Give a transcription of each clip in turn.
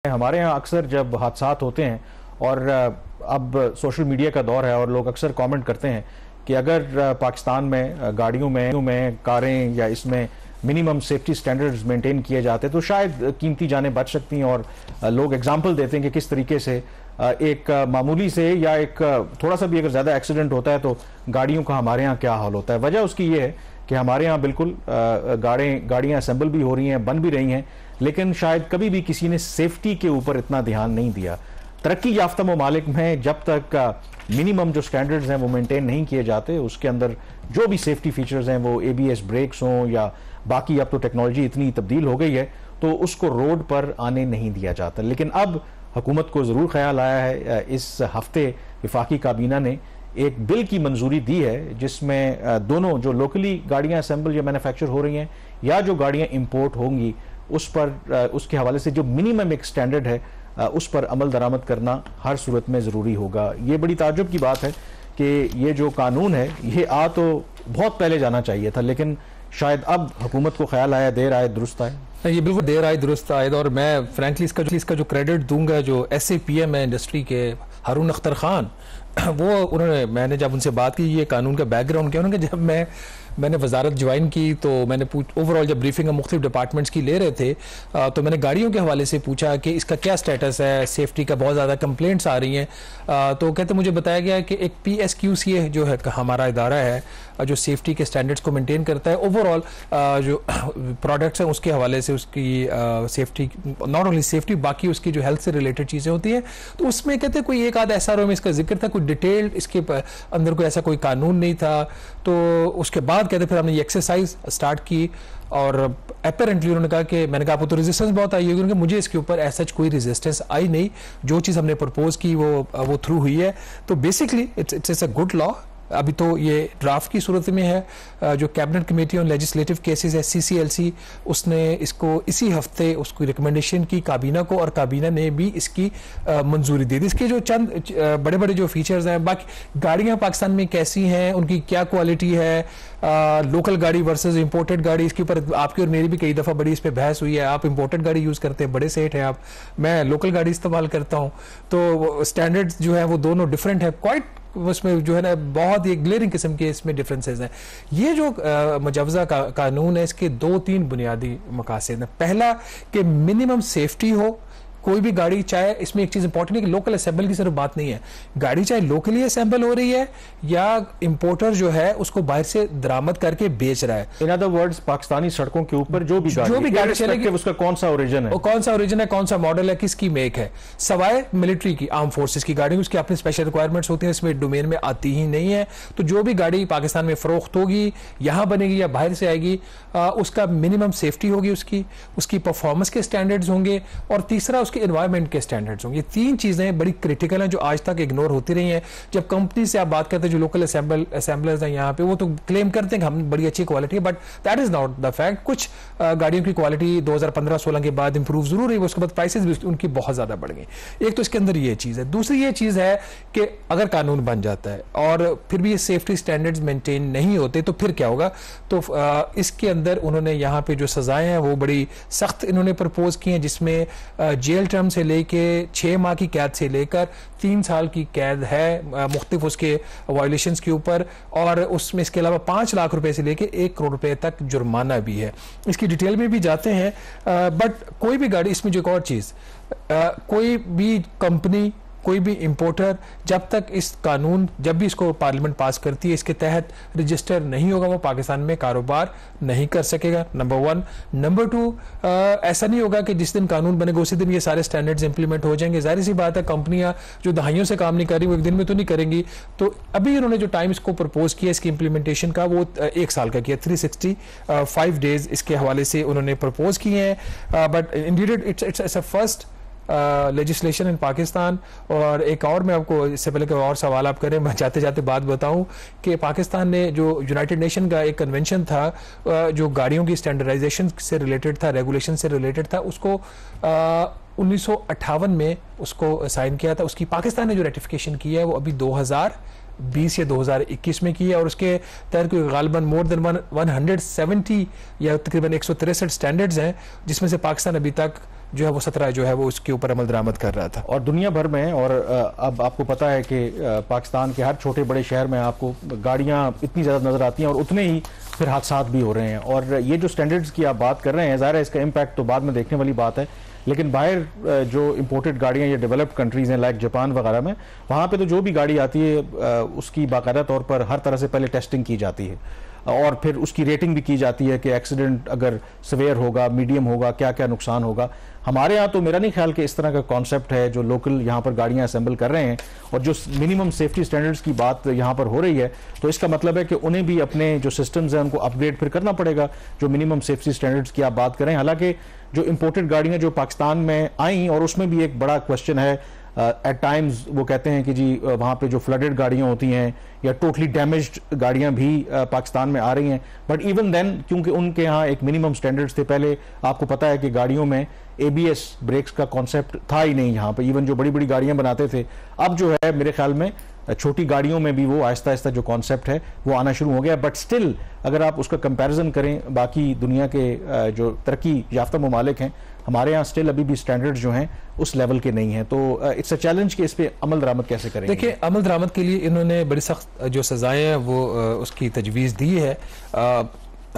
हमारे यहाँ अक्सर जब हादसात होते हैं और अब सोशल मीडिया का दौर है और लोग अक्सर कमेंट करते हैं कि अगर पाकिस्तान में गाड़ियों में कारें या इसमें मिनिमम सेफ्टी स्टैंडर्ड्स मेंटेन किए जाते तो शायद कीमती जानें बच सकती हैं। और लोग एग्जांपल देते हैं कि किस तरीके से एक मामूली से या एक थोड़ा सा भी अगर ज़्यादा एक्सीडेंट होता है तो गाड़ियों का हमारे यहाँ क्या हाल होता है। वजह उसकी ये है कि हमारे यहाँ बिल्कुल गाड़ियाँ असेंबल भी हो रही हैं, बन भी रही हैं, लेकिन शायद कभी भी किसी ने सेफ्टी के ऊपर इतना ध्यान नहीं दिया। तरक्की याफ्ता ममालिक में जब तक मिनिमम जो स्टैंडर्ड्स हैं वो मेंटेन नहीं किए जाते, उसके अंदर जो भी सेफ्टी फीचर्स हैं वो ABS ब्रेक्स हों या बाकी, अब तो टेक्नोलॉजी इतनी तब्दील हो गई है तो उसको रोड पर आने नहीं दिया जाता। लेकिन अब हुकूमत को ज़रूर ख्याल आया है, इस हफ्ते वफाकी काबीना ने एक बिल की मंजूरी दी है जिसमें दोनों जो लोकली गाड़ियां असेंबल या मैन्युफैक्चर हो रही हैं या जो गाड़ियां इंपोर्ट होंगी उस पर उसके हवाले से जो मिनिमम एक स्टैंडर्ड है उस पर अमल दरामद करना हर सूरत में ज़रूरी होगा। ये बड़ी ताज्जुब की बात है कि ये जो कानून है ये तो बहुत पहले जाना चाहिए था, लेकिन शायद अब हुकूमत को ख्याल आया, देर आए दुरुस्त आए। ये बिल्कुल देर आए दुरुस्त आए। और मैं फ्रैंकली इसका जो क्रेडिट दूंगा जो SAPM है इंडस्ट्री के हारून अख्तर खान, वो मैंने जब उनसे बात की ये कानून का बैकग्राउंड क्या, उन्होंने जब मैंने वजारत ज्वाइन की तो मैंने ओवरऑल जब ब्रीफिंग मुख्तलिफ डिपार्टमेंट्स की ले रहे थे तो मैंने गाड़ियों के हवाले से पूछा कि इसका क्या स्टेटस है, सेफ्टी का बहुत ज़्यादा कंप्लेंट्स आ रही हैं। तो कहते मुझे बताया गया कि एक PSQCA जो है हमारा इदारा है जो सेफ्टी के स्टैंडर्ड्स को मेंटेन करता है, ओवरऑल जो प्रोडक्ट्स हैं उसके हवाले से उसकी सेफ्टी, नॉट ओनली सेफ्टी बाकी उसकी जो हेल्थ से रिलेटेड चीज़ें होती हैं, तो उसमें कहते कोई एक आध SRO में इसका जिक्र था, कोई डिटेल्ड इसके अंदर कोई ऐसा कोई कानून नहीं था। तो उसके बाद कहते फिर हमने ये एक्सरसाइज स्टार्ट की और अपेरेंटली उन्होंने कहा कि मैंने कहा आपको तो रेजिस्टेंस बहुत आई होगी, मुझे इसके ऊपर ऐसा कोई रेजिस्टेंस आई नहीं, जो चीज़ हमने प्रपोज की वो थ्रू हुई है। तो basically it's a good law. अभी तो ये ड्राफ्ट की सूरत में है। जो cabinet committee on legislative cases है CCLC, उसने इसको इसी हफ्ते उसकी रिकमेंडेशन की काबीना को और काबीना ने भी इसकी मंजूरी दे दी। इसके जो चंद बड़े बड़े जो फीचर्स हैं, बाकी गाड़ियां पाकिस्तान में कैसी हैं, उनकी क्या क्वालिटी है, लोकल गाड़ी वर्सेस इंपोर्टेड गाड़ी, इसके ऊपर आपकी और मेरी भी कई दफ़ा बड़ी इस पर बहस हुई है। आप इंपोर्टेड गाड़ी यूज़ करते हैं, बड़े सेठ हैं आप, मैं लोकल गाड़ी इस्तेमाल करता हूँ, तो स्टैंडर्ड्स जो है वो दोनों डिफरेंट है, क्वाइट उसमें जो है ना बहुत ही ग्लेयरिंग किस्म के इसमें डिफरेंसेस हैं। ये जो मुजवजा कानून है इसके 2-3 बुनियादी मकासद हैं। पहला कि मिनिमम सेफ्टी हो, कोई भी गाड़ी, चाहे इसमें एक चीज इंपॉर्टेंट है कि लोकल असेंबल की सिर्फ बात नहीं है, गाड़ी चाहे लोकली असेंबल हो रही है या इंपोर्टर जो है उसको बाहर से दरामद करके बेच रहा है। इन अदर वर्ड्स, पाकिस्तानी सड़कों के ऊपर जो भी गाड़ी चलेगी उसका कौन सा ओरिजिन है, कौन सा मॉडल है, किसकी मेक है, सवाए मिलिट्री की, आर्म फोर्सेस की गाड़ी, उसकी अपनी स्पेशल रिक्वायरमेंट्स होती है, इसमें डोमेन में आती ही नहीं है। तो जो भी गाड़ी पाकिस्तान में फरोख्त होगी, यहाँ बनेगी या बाहर से आएगी, उसका मिनिमम सेफ्टी होगी, उसकी परफॉर्मेंस के स्टैंडर्ड्स होंगे, और तीसरा उसके एनवायरनमेंट के स्टैंडर्ड्स होंगे। ये 3 चीजें बड़ी क्रिटिकल हैं जो आज तक इग्नोर होती रही हैं। जब कंपनी से आप बात करते हैं, जो लोकल असेंबलर्स हैं यहाँ पे, वो तो क्लेम करते हैं कि हम बड़ी अच्छी क्वालिटी है, but that is not the fact. कुछ गाड़ियों की क्वालिटी 2015-16 के बाद इंप्रूव जरूर हुई, उसके बाद प्राइसेस भी उनकी बहुत ज्यादा बढ़ गई। एक तो इसके अंदर ये चीज है। दूसरी ये चीज है कि अगर कानून बन जाता है और फिर भी ये सेफ्टी स्टैंडर्ड्स मेंटेन नहीं होते तो फिर क्या होगा। तो इसके अंदर उन्होंने यहाँ पे जो सजाएं हैं वो बड़ी सख्त इन्होंने प्रपोज की हैं, जिसमें जेल टर्म से लेके 6 माह की कैद से लेकर 3 साल की कैद है मुख्तलिफ उसके वायलेशंस के ऊपर, और उसमें इसके अलावा 5 लाख रुपए से लेके 1 करोड़ रुपए तक जुर्माना भी है। इसकी डिटेल में भी जाते हैं, बट कोई भी गाड़ी, इसमें जो एक और चीज, कोई भी कंपनी, कोई भी इंपोर्टर जब तक जब भी इसको पार्लियामेंट पास करती है, इसके तहत रजिस्टर नहीं होगा, वो पाकिस्तान में कारोबार नहीं कर सकेगा, नंबर 1। नंबर 2, ऐसा नहीं होगा कि जिस दिन कानून बनेगा उसी दिन ये सारे स्टैंडर्ड्स इंप्लीमेंट हो जाएंगे। जाहिर सी बात है, कंपनियां जो दहाइयों से काम नहीं कर रही वो एक दिन में तो नहीं करेंगी। तो अभी इन्होंने जो टाइम इसको प्रपोज किया इसकी इंप्लीमेंटेशन का, वो 1 साल का किया, 365 डेज इसके हवाले से उन्होंने प्रपोज किए हैं। But indeed it's a first legislation in Pakistan. और एक और मैं आपको इससे पहले कोई और सवाल आप करें, मैं जाते जाते बात बताऊं कि पाकिस्तान ने जो यूनाइटेड नेशन का एक कन्वेंशन था जो गाड़ियों की स्टैंडर्डाइजेशन से रिलेटेड था, रेगुलेशन से रिलेटेड था, उसको 1958 में उसको साइन किया था। उसकी पाकिस्तान ने जो रेटिफिकेशन किया है वो अभी 2020 या 2021 में की है, और उसके तहत गालिबन मोर देन 170 या तकरीबन 163 स्टैंडर्ड्स हैं, जिसमें से पाकिस्तान अभी तक जो है वो 17 जो है वो उसके ऊपर अमल दरामद कर रहा था। और दुनिया भर में, और अब आपको पता है कि पाकिस्तान के हर छोटे बड़े शहर में आपको गाड़ियां इतनी ज़्यादा नज़र आती हैं और उतने ही फिर हादसात भी हो रहे हैं। और ये जो स्टैंडर्ड्स की आप बात कर रहे हैं, ज़ाहिर है इसका इम्पैक्ट तो बाद में देखने वाली बात है, लेकिन बाहर जो इम्पोर्टेड गाड़ियाँ या डेवलप्ड कंट्रीज़ हैं लाइक जापान वगैरह में, वहाँ पे तो जो भी गाड़ी आती है उसकी बाकायदा तौर पर हर तरह से पहले टेस्टिंग की जाती है और फिर उसकी रेटिंग भी की जाती है कि एक्सीडेंट अगर सवेयर होगा, मीडियम होगा, क्या क्या नुकसान होगा। हमारे यहाँ तो मेरा नहीं ख्याल कि इस तरह का कॉन्सेप्ट है जो लोकल यहाँ पर गाड़ियाँ असेंबल कर रहे हैं। और जो मिनिमम सेफ्टी स्टैंडर्ड्स की बात यहाँ पर हो रही है, तो इसका मतलब है कि उन्हें भी अपने जो सिस्टम्स हैं उनको अपग्रेड फिर करना पड़ेगा जो मिनिमम सेफ्टी स्टैंडर्ड्स की आप बात करें। हालांकि जो इम्पोर्टेड गाड़ियाँ जो पाकिस्तान में आई, और उसमें भी एक बड़ा क्वेश्चन है एट टाइम्स, वो कहते हैं कि जी वहाँ पे जो फ्लडेड गाड़ियाँ होती हैं या टोटली डैमेज्ड गाड़ियाँ भी पाकिस्तान में आ रही हैं, बट इवन देन क्योंकि उनके यहाँ एक मिनिमम स्टैंडर्ड्स थे। पहले आपको पता है कि गाड़ियों में ABS ब्रेक्स का कॉन्सेप्ट था ही नहीं यहाँ पे, इवन जो बड़ी बड़ी गाड़ियाँ बनाते थे। अब जो है मेरे ख्याल में छोटी गाड़ियों में भी वो आहिस्ता आहिस्ता जो कॉन्सेप्ट है वो आना शुरू हो गया। बट स्टिल अगर आप उसका कंपैरिजन करें बाकी दुनिया के जो तरक्की याफ्ता ममालिक हैं, हमारे यहाँ स्टिल अभी भी स्टैंडर्ड्स जो हैं उस लेवल के नहीं हैं। तो इट्स अ चैलेंज कि इस पे अमल दरामद कैसे करेंगे। देखिए, अमल दरामद के लिए इन्होंने बड़ी सख्त जो सजाएं हैं वो उसकी तजवीज़ दी है।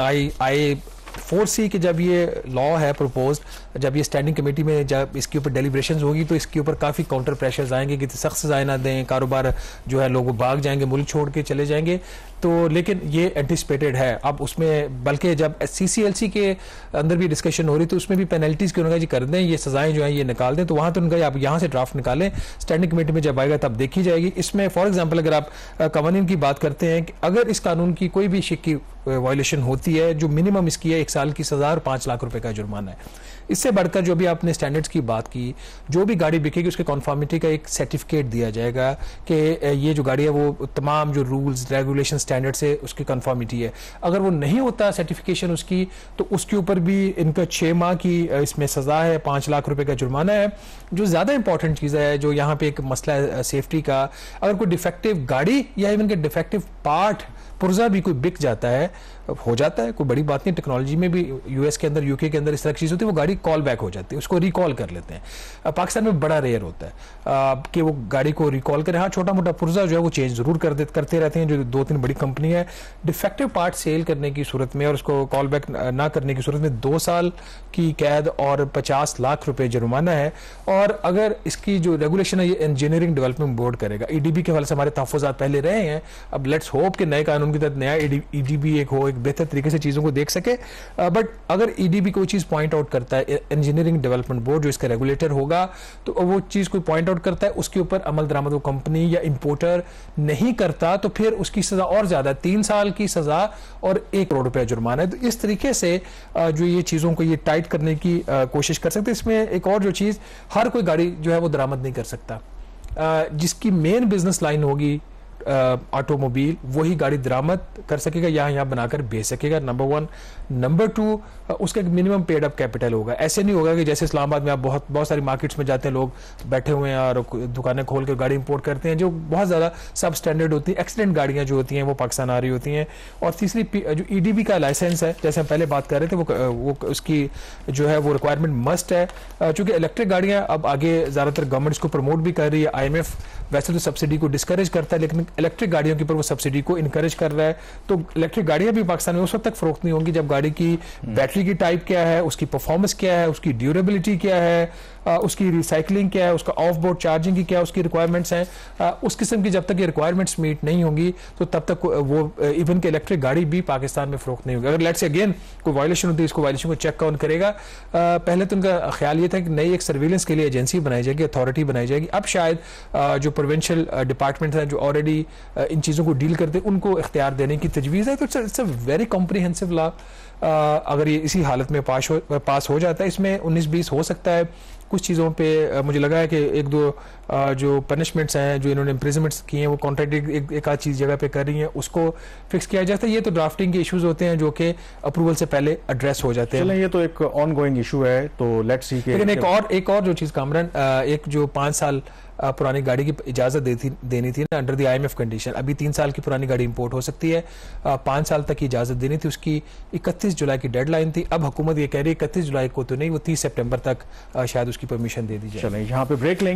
आई फोर्सी कि जब ये लॉ है प्रपोज्ड, जब ये स्टैंडिंग कमेटी में जब इसके ऊपर डेलिब्रेशंस होगी तो इसके ऊपर काफ़ी काउंटर प्रेशर्स आएंगे कि सख्त सजाएं ना दें, कारोबार जो है लोग भाग जाएंगे, मुल्क छोड़ के चले जाएंगे। तो लेकिन ये एंटिसिपेटेड है अब उसमें, बल्कि जब CCLC के अंदर भी डिस्कशन हो रही तो उसमें भी पेनल्टीज़ क्यों जी कर दें, ये सजाएं जो हैं ये निकाल दें। तो वहाँ तो उनका आप यहाँ से ड्राफ्ट निकालें, स्टैंडिंग कमेटी में जब आएगा तब देखी जाएगी। इसमें फॉर एग्जाम्पल अगर आप कवानीन की बात करते हैं कि अगर इस कानून की कोई भी शिक की वायलेशन होती है, जो मिनिमम इसकी है 1 साल की सजा और 5 लाख रुपए का जुर्माना है। इससे बढ़कर जो भी आपने स्टैंडर्ड्स की बात की, जो भी गाड़ी बिकेगी उसके कॉन्फॉर्मिटी का एक सर्टिफिकेट दिया जाएगा कि ये जो गाड़ी है वो तमाम जो रूल्स रेगुलेशन स्टैंडर्ड से उसकी कन्फॉर्मिटी है। अगर वो नहीं होता सर्टिफिकेशन उसकी, तो उसके ऊपर भी इनका 6 माह की इसमें सजा है, 5 लाख रुपए का जुर्माना है। जो ज़्यादा इंपॉर्टेंट चीज़ है, जो यहाँ पे एक मसला है सेफ्टी का, अगर कोई डिफेक्टिव गाड़ी या इवन के डिफेक्टिव पार्ट पुर्जा भी कोई बिक जाता है, हो जाता है, कोई बड़ी बात नहीं। टेक्नोलॉजी में भी US के अंदर, UK के अंदर इस तरह की चीज़ होती है, वो गाड़ी कॉल बैक हो जाती है, उसको रिकॉल कर लेते हैं। पाकिस्तान में बड़ा रेयर होता है कि वो गाड़ी को रिकॉल करें। हाँ, छोटा मोटा पुर्जा जो है वो चेंज जरूर करते रहते हैं, जो 2-3 बड़ी कंपनी है। डिफेक्टिव पार्ट सेल करने की सूरत में और उसको कॉल बैक ना करने की सूरत में 2 साल की कैद और 50 लाख रुपए जुर्माना है। और अगर इसकी जो रेगुलेशन है ये इंजीनियरिंग डेवलपमेंट बोर्ड करेगा। EDB के हवाले से हमारे तहफ़्फ़ुज़ात पहले रहे हैं, अब लेट्स होप कि नए कानून के तहत नया EDB एक हो, एक बेहतर तरीके से चीज़ों को देख सके। बट अगर EDB कोई चीज़ पॉइंट आउट करता है, इंजीनियरिंग डेवलपमेंट बोर्ड जो इसका रेगुलेटर होगा, तो वो चीज़ कोई पॉइंट आउट करता है, उसके ऊपर अमल दरामद वो कंपनी या इंपोर्टर नहीं करता तो फिर उसकी सज़ा और ज़्यादा, 3 साल की सज़ा और 1 करोड़ रुपया जुर्माना है। तो इस तरीके से जो ये चीज़ों को ये टाइट करने की कोशिश कर सकते हैं। इसमें एक और जो चीज़, हर कोई गाड़ी जो है वो दरामद नहीं कर सकता। जिसकी मेन बिजनेस लाइन होगी ऑटोमोबाइल, वही गाड़ी दरामद कर सकेगा, यहाँ बनाकर बेच सकेगा, नंबर 1। नंबर 2, उसका एक मिनिमम पेड अप कैपिटल होगा। ऐसे नहीं होगा कि जैसे इस्लामाबाद में आप बहुत सारी मार्केट्स में जाते हैं, लोग बैठे हुए हैं और दुकानें खोल कर गाड़ी इंपोर्ट करते हैं जो बहुत ज़्यादा सब स्टैंडर्ड होती है। एक्सीडेंट गाड़ियाँ जो होती हैं वो पाकिस्तान आ रही होती हैं। और तीसरी, जो EDB का लाइसेंस है, जैसे हम पहले बात कर रहे थे, वो उसकी जो है वो रिक्वायरमेंट मस्ट है। चूँकि इलेक्ट्रिक गाड़ियाँ अब आगे ज़्यादातर गवर्नमेंट इसको प्रमोट भी कर रही है। IMF वैसे तो सब्सिडी को डिस्करेज करता है, लेकिन इलेक्ट्रिक गाड़ियों के ऊपर वो सब्सिडी को इनकरेज कर रहा है। तो इलेक्ट्रिक गाड़ियां भी पाकिस्तान में उस वक्त तक फरोख्त नहीं होंगी जब गाड़ी की बैटरी की टाइप क्या है, उसकी परफॉर्मेंस क्या है, उसकी ड्यूरेबिलिटी क्या है, उसकी रिसाइकलिंग क्या है, उसका ऑफ बोर्ड चार्जिंग की क्या उसकी रिक्वायरमेंट्स हैं। उस किस्म की जब तक ये रिक्वायरमेंट्स मीट नहीं होंगी तो तब तक वो इवन के इलेक्ट्रिक गाड़ी भी पाकिस्तान में फरोख्त नहीं होगी। अगर लेट्स से अगेन कोई वायलेशन होती है, इसको वायलेशन को चेक ऑन करेगा। पहले तो उनका ख्याल ये था कि नई एक सर्विलेंस के लिए एजेंसी बनाई जाएगी, अथॉरिटी बनाई जाएगी। अब शायद जो प्रोविंशियल डिपार्टमेंट हैं जो ऑलरेडी इन चीज़ों को डील करते हैं, उनको इख्तियार देने की तजवीज़ है। तो it's a very comprehensive law. अगर ये इसी हालत में पास हो जाता है, इसमें 19-20 हो सकता है। कुछ चीज़ों पे मुझे लगा है कि 1-2 जो पनिशमेंट्स हैं, जो इन्होंने इम्प्रिजनमेंट्स किए हैं, वो कॉन्ट्रैक्ट एक आध चीज़ जगह पे कर रही हैं, उसको फिक्स किया जाता है। ये तो ड्राफ्टिंग के इश्यूज होते हैं जो कि अप्रूवल से पहले एड्रेस हो जाते हैं। ये तो एक ऑन गोइंग इशू है, तो लेट्स सी। लेकिन एक और जो चीज़ कामरान, एक जो 5 साल पुरानी गाड़ी की इजाजत देनी थी ना अंडर द IMF कंडीशन। अभी 3 साल की पुरानी गाड़ी इंपोर्ट हो सकती है, 5 साल तक की इजाजत देनी थी, उसकी 31 जुलाई की डेडलाइन थी। अब हुकूमत ये कह रही है 31 जुलाई को तो नहीं, वो 30 सितंबर तक शायद उसकी परमिशन दे दी जाए। चलें, यहाँ पे ब्रेक लेंगे।